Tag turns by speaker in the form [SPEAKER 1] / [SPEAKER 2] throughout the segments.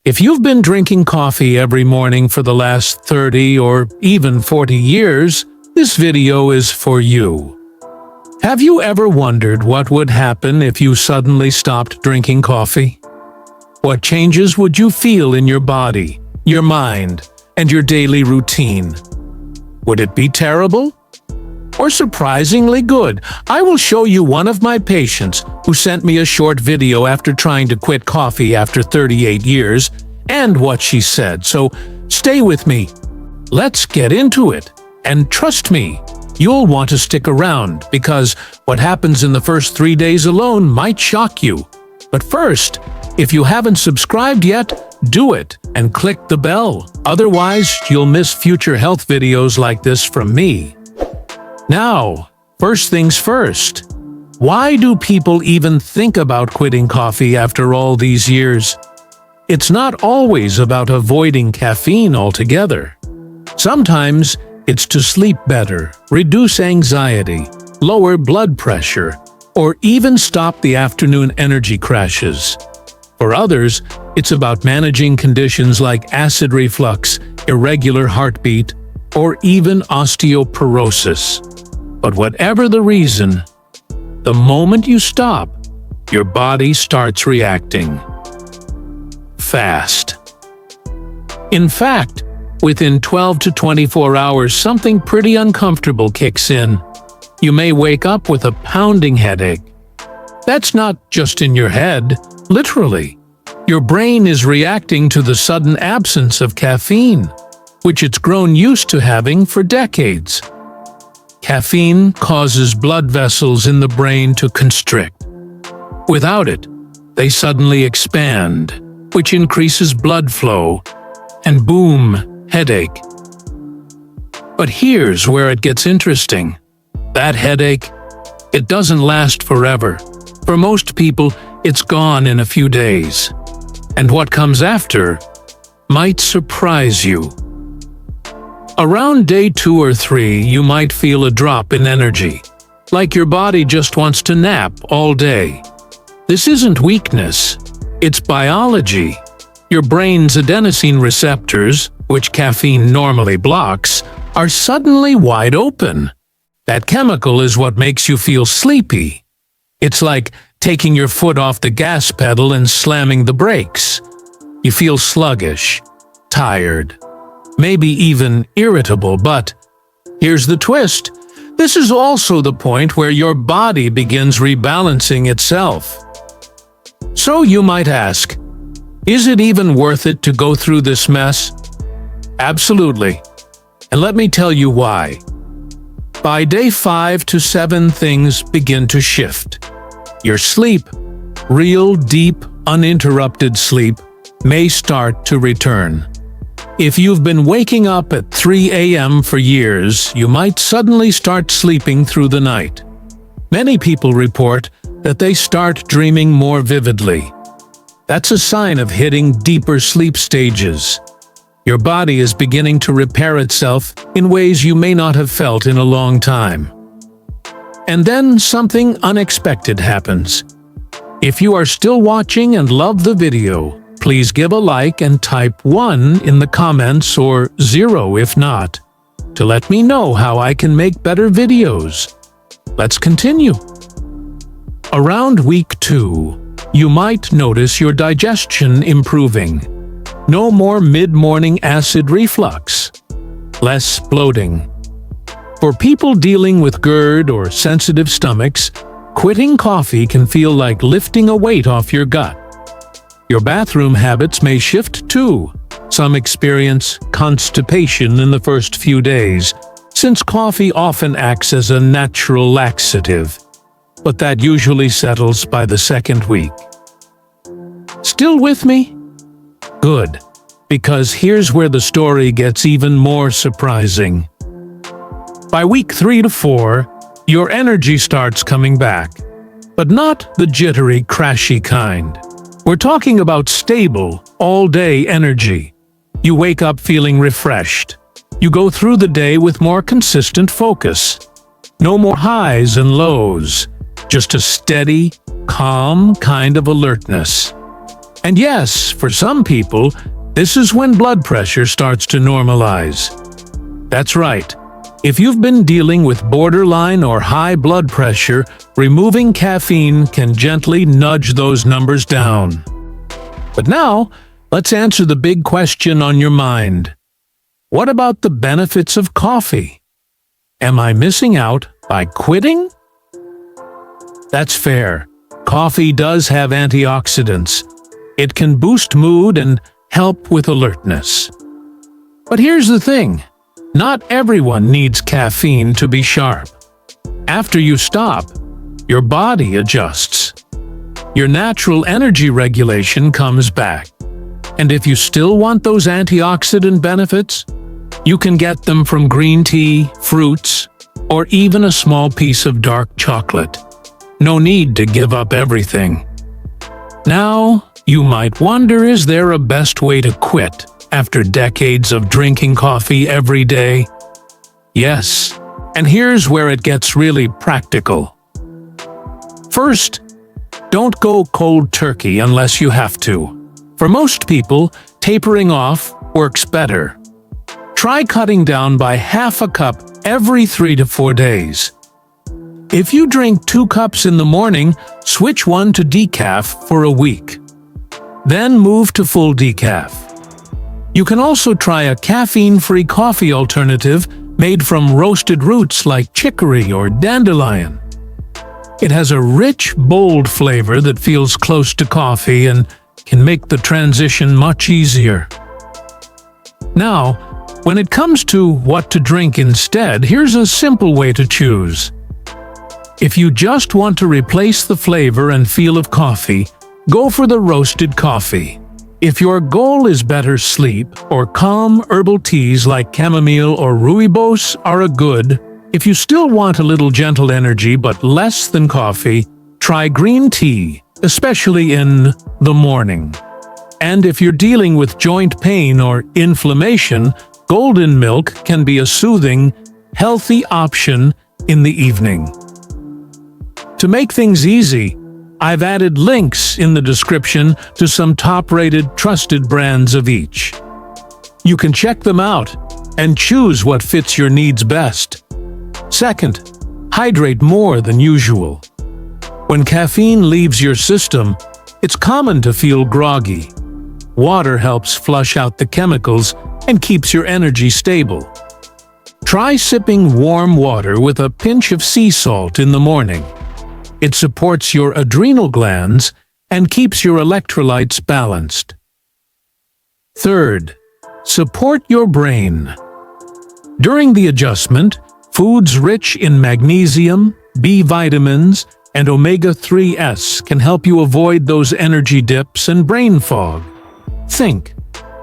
[SPEAKER 1] If you've been drinking coffee every morning for the last 30 or even 40 years, this video is for you. Have you ever wondered what would happen if you suddenly stopped drinking coffee? What changes would you feel in your body, your mind, and your daily routine? Would it be terrible? Or surprisingly good? I will show you one of my patients who sent me a short video after trying to quit coffee after 38 years and what she said, so stay with me. Let's get into it. And trust me, you'll want to stick around because what happens in the first 3 days alone might shock you. But first, if you haven't subscribed yet, do it and click the bell. Otherwise, you'll miss future health videos like this from me. Now, first things first. Why do people even think about quitting coffee after all these years? It's not always about avoiding caffeine altogether. Sometimes it's to sleep better, reduce anxiety, lower blood pressure, or even stop the afternoon energy crashes. For others, it's about managing conditions like acid reflux, irregular heartbeat, or even osteoporosis. But whatever the reason, the moment you stop, your body starts reacting fast. In fact, within 12 to 24 hours, something pretty uncomfortable kicks in. You may wake up with a pounding headache. That's not just in your head, literally. Your brain is reacting to the sudden absence of caffeine, which it's grown used to having for decades. Caffeine causes blood vessels in the brain to constrict. Without it, they suddenly expand, which increases blood flow, and boom, headache. But here's where it gets interesting. That headache, it doesn't last forever. For most people, it's gone in a few days. And what comes after might surprise you. Around day 2 or 3, you might feel a drop in energy, like your body just wants to nap all day. This isn't weakness, it's biology. Your brain's adenosine receptors, which caffeine normally blocks, are suddenly wide open. That chemical is what makes you feel sleepy. It's like taking your foot off the gas pedal and slamming the brakes. You feel sluggish, tired, maybe even irritable, but here's the twist. This is also the point where your body begins rebalancing itself. So you might ask, is it even worth it to go through this mess? Absolutely. And let me tell you why. By day 5 to 7, things begin to shift. Your sleep, real deep, uninterrupted sleep, may start to return. If you've been waking up at 3 a.m. for years, you might suddenly start sleeping through the night. Many people report that they start dreaming more vividly. That's a sign of hitting deeper sleep stages. Your body is beginning to repair itself in ways you may not have felt in a long time. And then something unexpected happens. If you are still watching and love the video, please give a like and type 1 in the comments or 0 if not, to let me know how I can make better videos. Let's continue. Around week 2, you might notice your digestion improving. No more mid-morning acid reflux. Less bloating. For people dealing with GERD or sensitive stomachs, quitting coffee can feel like lifting a weight off your gut. Your bathroom habits may shift too. Some experience constipation in the first few days, since coffee often acts as a natural laxative. But that usually settles by the second week. Still with me? Good, because here's where the story gets even more surprising. By week 3 to 4, your energy starts coming back, but not the jittery, crashy kind. We're talking about stable, all-day energy. You wake up feeling refreshed. You go through the day with more consistent focus. No more highs and lows, just a steady, calm kind of alertness. And yes, for some people, this is when blood pressure starts to normalize. That's right. If you've been dealing with borderline or high blood pressure, removing caffeine can gently nudge those numbers down. But now, let's answer the big question on your mind. What about the benefits of coffee? Am I missing out by quitting? That's fair. Coffee does have antioxidants. It can boost mood and help with alertness. But here's the thing. Not everyone needs caffeine to be sharp. After you stop, your body adjusts. Your natural energy regulation comes back. And if you still want those antioxidant benefits, you can get them from green tea, fruits, or even a small piece of dark chocolate. No need to give up everything. Now, you might wonder, is there a best way to quit after decades of drinking coffee every day? Yes, and here's where it gets really practical. First, don't go cold turkey unless you have to. For most people, tapering off works better. Try cutting down by half a cup every 3 to 4 days. If you drink 2 cups in the morning, switch one to decaf for a week. Then move to full decaf. You can also try a caffeine-free coffee alternative made from roasted roots like chicory or dandelion. It has a rich, bold flavor that feels close to coffee and can make the transition much easier. Now, when it comes to what to drink instead, here's a simple way to choose. If you just want to replace the flavor and feel of coffee, go for the roasted coffee. If your goal is better sleep, or calm herbal teas like chamomile or rooibos are a good. If you still want a little gentle energy but less than coffee, try green tea, especially in the morning. And if you're dealing with joint pain or inflammation, golden milk can be a soothing, healthy option in the evening. To make things easy, I've added links in the description to some top-rated, trusted brands of each. You can check them out and choose what fits your needs best. Second, hydrate more than usual. When caffeine leaves your system, it's common to feel groggy. Water helps flush out the chemicals and keeps your energy stable. Try sipping warm water with a pinch of sea salt in the morning. It supports your adrenal glands and keeps your electrolytes balanced. Third, support your brain. During the adjustment, foods rich in magnesium, B vitamins, and omega-3s can help you avoid those energy dips and brain fog. Think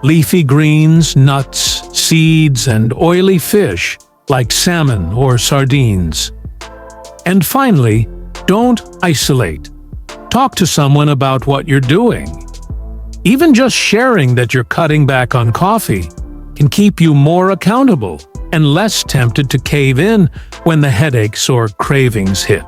[SPEAKER 1] leafy greens, nuts, seeds, and oily fish like salmon or sardines. And finally, don't isolate. Talk to someone about what you're doing. Even just sharing that you're cutting back on coffee can keep you more accountable and less tempted to cave in when the headaches or cravings hit.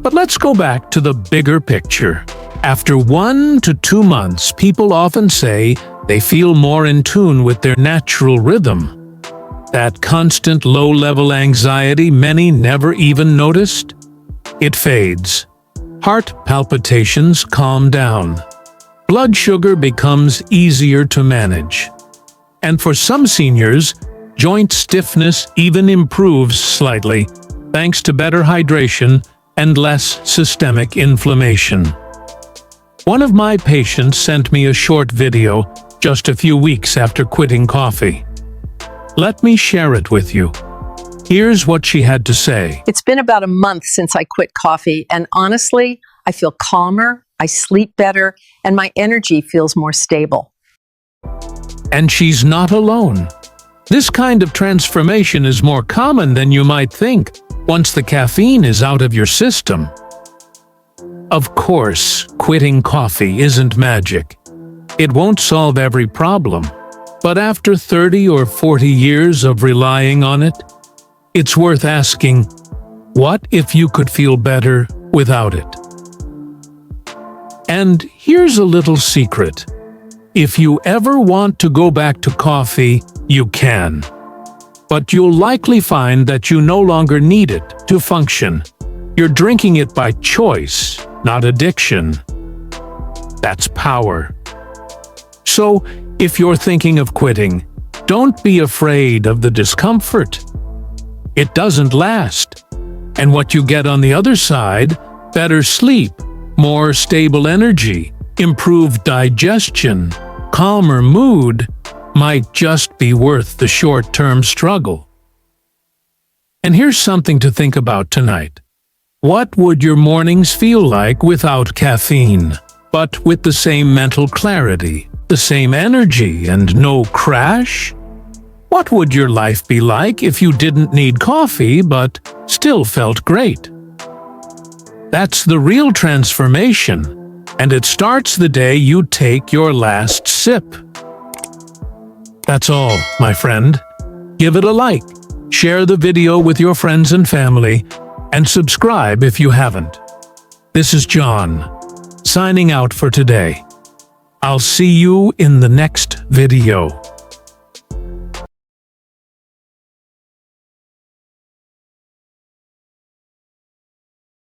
[SPEAKER 1] But let's go back to the bigger picture. After 1 to 2 months, people often say they feel more in tune with their natural rhythm. That constant low-level anxiety many never even noticed? It fades. Heart palpitations calm down. Blood sugar becomes easier to manage. And for some seniors, joint stiffness even improves slightly, thanks to better hydration and less systemic inflammation. One of my patients sent me a short video just a few weeks after quitting coffee. Let me share it with you. Here's what she had to say.
[SPEAKER 2] It's been about a month since I quit coffee, and honestly, I feel calmer, I sleep better, and my energy feels more stable.
[SPEAKER 1] And she's not alone. This kind of transformation is more common than you might think once the caffeine is out of your system. Of course, quitting coffee isn't magic. It won't solve every problem, but after 30 or 40 years of relying on it, it's worth asking, what if you could feel better without it? And here's a little secret. If you ever want to go back to coffee, you can. But you'll likely find that you no longer need it to function. You're drinking it by choice, not addiction. That's power. So, if you're thinking of quitting, don't be afraid of the discomfort. It doesn't last. And what you get on the other side, better sleep, more stable energy, improved digestion, calmer mood, might just be worth the short-term struggle. And here's something to think about tonight. What would your mornings feel like without caffeine, but with the same mental clarity, the same energy, and no crash? What would your life be like if you didn't need coffee but still felt great? That's the real transformation, and it starts the day you take your last sip. That's all, my friend. Give it a like, share the video with your friends and family, and subscribe if you haven't. This is John, signing out for today. I'll see you in the next video.